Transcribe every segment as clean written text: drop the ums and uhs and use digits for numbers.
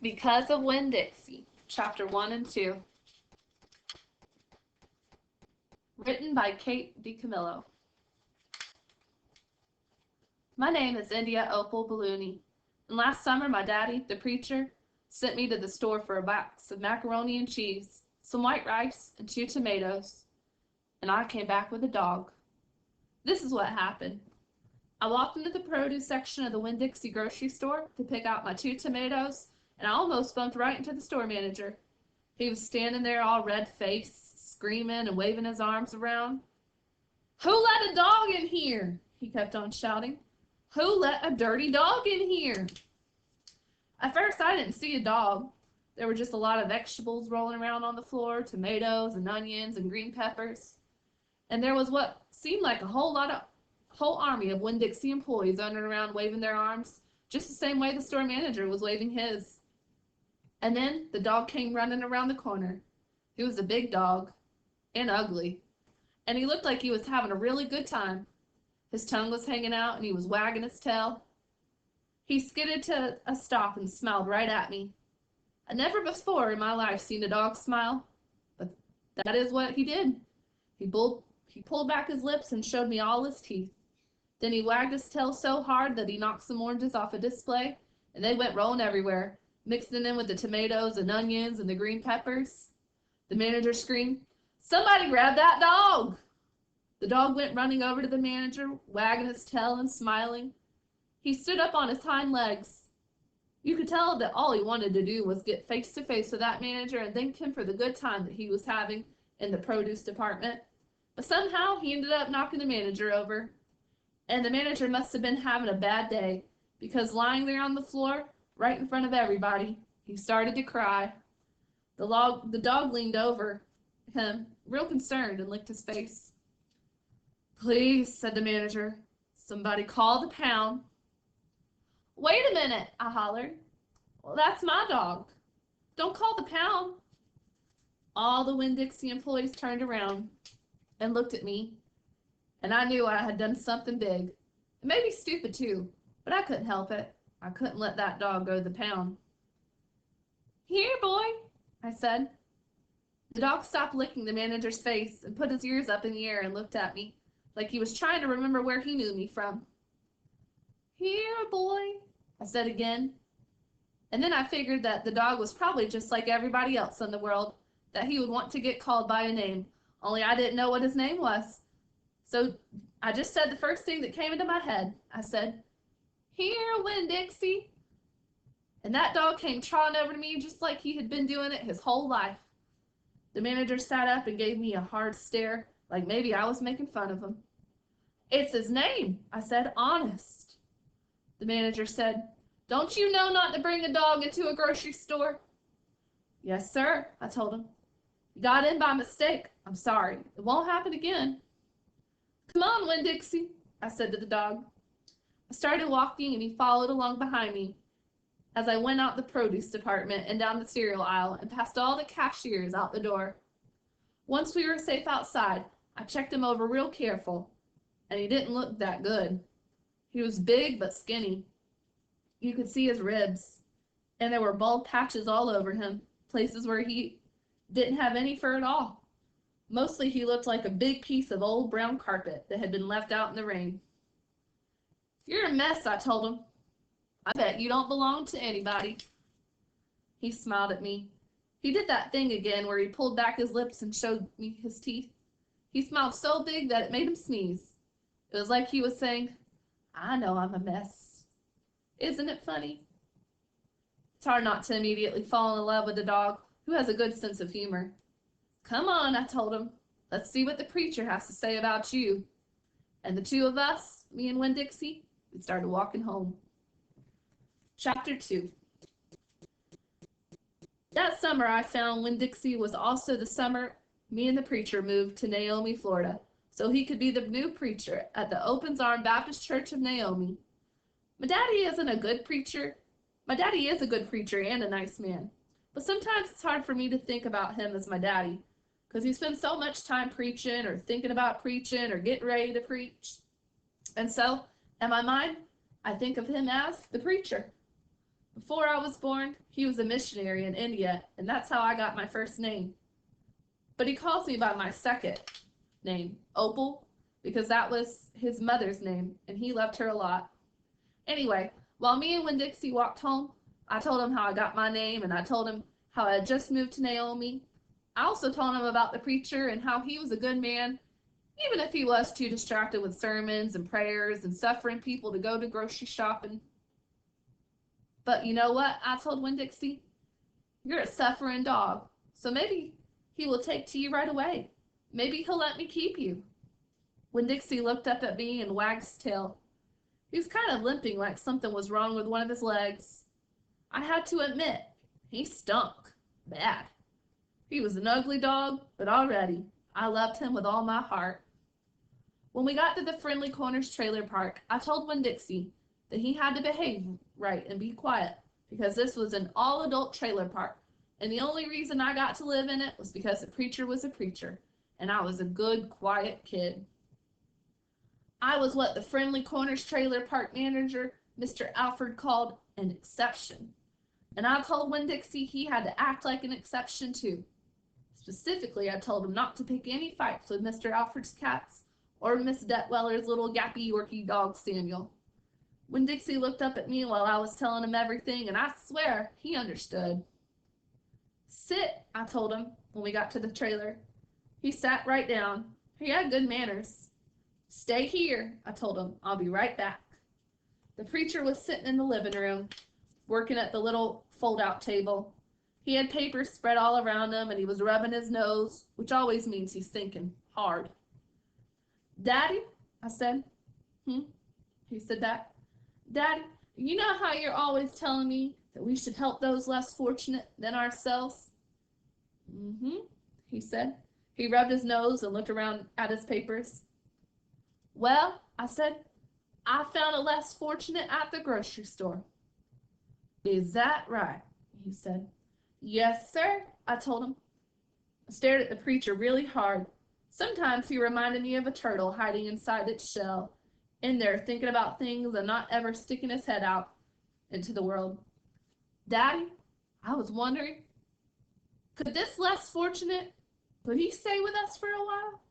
Because of Winn Dixie, Chapter 1 and 2, written by Kate DiCamillo. My name is India Opal Ballooney, and last summer my daddy, the preacher, sent me to the store for a box of macaroni and cheese, some white rice, and 2 tomatoes, and I came back with a dog. This is what happened. I walked into the produce section of the Winn Dixie grocery store to pick out my 2 tomatoes, and I almost bumped right into the store manager. He was standing there all red-faced, screaming and waving his arms around. "Who let a dog in here?" he kept on shouting. "Who let a dirty dog in here?" At first, I didn't see a dog. There were just a lot of vegetables rolling around on the floor, tomatoes and onions and green peppers. And there was what seemed like a whole army of Winn Dixie employees running around waving their arms, just the same way the store manager was waving his. And then the dog came running around the corner. He was a big dog, and ugly, and he looked like he was having a really good time. His tongue was hanging out, and he was wagging his tail. He skidded to a stop and smiled right at me. I never before in my life seen a dog smile, but that is what he did. He pulled back his lips and showed me all his teeth. Then he wagged his tail so hard that he knocked some oranges off a display, and they went rolling everywhere, mixing in with the tomatoes and onions and the green peppers. The manager screamed, "Somebody grab that dog!" The dog went running over to the manager, wagging his tail and smiling. He stood up on his hind legs. You could tell that all he wanted to do was get face to face with that manager and thank him for the good time that he was having in the produce department. But somehow he ended up knocking the manager over. And the manager must have been having a bad day, because lying there on the floor, right in front of everybody, he started to cry. The dog leaned over him, real concerned, and licked his face. "Please," said the manager, "somebody call the pound." "Wait a minute," I hollered. "Well, that's my dog. Don't call the pound." All the Winn Dixie employees turned around and looked at me, and I knew I had done something big. It may be stupid too, but I couldn't help it. I couldn't let that dog go to the pound. "Here, boy," I said. The dog stopped licking the manager's face and put his ears up in the air and looked at me, like he was trying to remember where he knew me from. "Here, boy," I said again. And then I figured that the dog was probably just like everybody else in the world, that he would want to get called by a name, only I didn't know what his name was. So I just said the first thing that came into my head. I said, "Here, Winn Dixie." And that dog came trotting over to me just like he had been doing it his whole life. The manager sat up and gave me a hard stare, like maybe I was making fun of him. "It's his name," I said, "honest." The manager said, "Don't you know not to bring a dog into a grocery store?" "Yes, sir," I told him. "You got in by mistake. I'm sorry. It won't happen again." "Come on, Winn Dixie," I said to the dog. I started walking, and he followed along behind me as I went out the produce department and down the cereal aisle and past all the cashiers out the door. Once we were safe outside, I checked him over real careful, and he didn't look that good. He was big but skinny. You could see his ribs, and there were bald patches all over him, places where he didn't have any fur at all. Mostly he looked like a big piece of old brown carpet that had been left out in the rain. "You're a mess," I told him. "I bet you don't belong to anybody." He smiled at me. He did that thing again where he pulled back his lips and showed me his teeth. He smiled so big that it made him sneeze. It was like he was saying, "I know I'm a mess." Isn't it funny? It's hard not to immediately fall in love with a dog who has a good sense of humor. "Come on," I told him. "Let's see what the preacher has to say about you." And the two of us, me and Winn Dixie, we started walking home. Chapter 2. That summer I found Winn Dixie was also the summer me and the preacher moved to Naomi, Florida, so he could be the new preacher at the Opens Arm Baptist Church of Naomi. My daddy isn't a good preacher. My daddy is a good preacher and a nice man, but sometimes it's hard for me to think about him as my daddy, because he spends so much time preaching or thinking about preaching or getting ready to preach. And so, in my mind, I think of him as the preacher. Before I was born, he was a missionary in India, and that's how I got my first name. But he calls me by my second name, Opal, because that was his mother's name, and he loved her a lot. Anyway, while me and Winn Dixie walked home, I told him how I got my name, and I told him how I had just moved to Naomi. I also told him about the preacher and how he was a good man, even if he was too distracted with sermons and prayers and suffering people to go to grocery shopping. But you know what? I told Winn Dixie, you're a suffering dog, so maybe he will take to you right away. Maybe he'll let me keep you. Winn Dixie looked up at me and wagged his tail. He was kind of limping like something was wrong with one of his legs. I had to admit, he stunk. Bad. He was an ugly dog, but already, I loved him with all my heart. When we got to the Friendly Corners trailer park, I told Winn Dixie that he had to behave right and be quiet, because this was an all-adult trailer park, and the only reason I got to live in it was because the preacher was a preacher, and I was a good, quiet kid. I was what the Friendly Corners trailer park manager, Mr. Alfred, called an exception, and I told Winn Dixie he had to act like an exception too. Specifically, I told him not to pick any fights with Mr. Alfred's cats or Miss Detweller's little gappy Yorkie dog Samuel. Winn Dixie looked up at me while I was telling him everything, and I swear he understood. Sit, I told him when we got to the trailer. He sat right down. He had good manners. Stay here, I told him. I'll be right back. The preacher was sitting in the living room, working at the little fold-out table. He had papers spread all around him, and he was rubbing his nose, which always means he's thinking hard. Daddy, I said. He said that. Daddy, you know how you're always telling me that we should help those less fortunate than ourselves? He said. He rubbed his nose and looked around at his papers. Well, I said, I found a less fortunate at the grocery store. Is that right? He said. Yes, sir, I told him. I stared at the preacher really hard. Sometimes he reminded me of a turtle hiding inside its shell, in there thinking about things and not ever sticking his head out into the world. Daddy, I was wondering, could this less fortunate, could he stay with us for a while?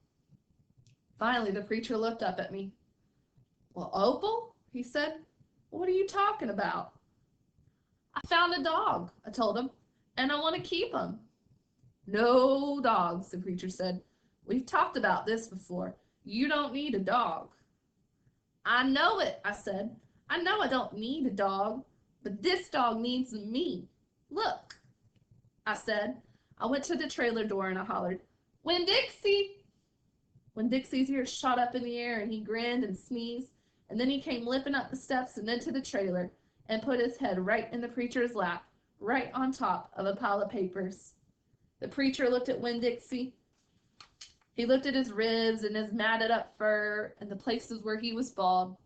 Finally, the preacher looked up at me. Well, Opal, he said, what are you talking about? I found a dog, I told him, and I want to keep him. No dogs, the preacher said. We've talked about this before. You don't need a dog. I know it, I said. I know I don't need a dog, but this dog needs me. Look, I said. I went to the trailer door and I hollered, Winn Dixie! Winn Dixie's ears shot up in the air and he grinned and sneezed, and then he came limping up the steps and into the trailer and put his head right in the preacher's lap, right on top of a pile of papers. The preacher looked at Winn Dixie. He looked at his ribs and his matted up fur and the places where he was bald.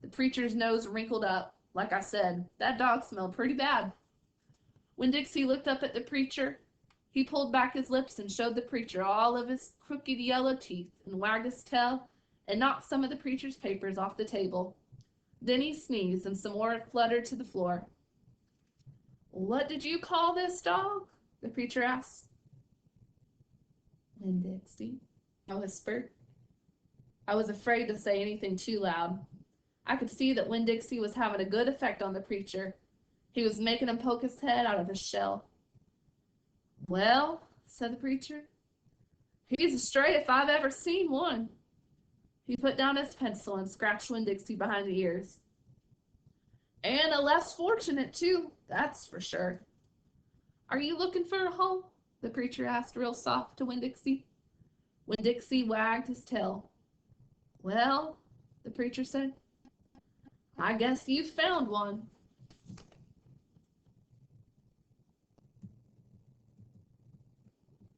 The preacher's nose wrinkled up. Like I said, that dog smelled pretty bad. Winn Dixie looked up at the preacher. He pulled back his lips and showed the preacher all of his crooked yellow teeth and wagged his tail and knocked some of the preacher's papers off the table. Then he sneezed and some more fluttered to the floor. What did you call this dog? The preacher asked. Winn Dixie, I whispered. I was afraid to say anything too loud. I could see that Winn Dixie was having a good effect on the preacher. He was making him poke his head out of his shell. Well, said the preacher, he's a stray if I've ever seen one. He put down his pencil and scratched Winn Dixie behind the ears. And a less fortunate, too, that's for sure. Are you looking for a home? The preacher asked real soft to Winn Dixie. Winn Dixie wagged his tail. Well, the preacher said, I guess you've found one.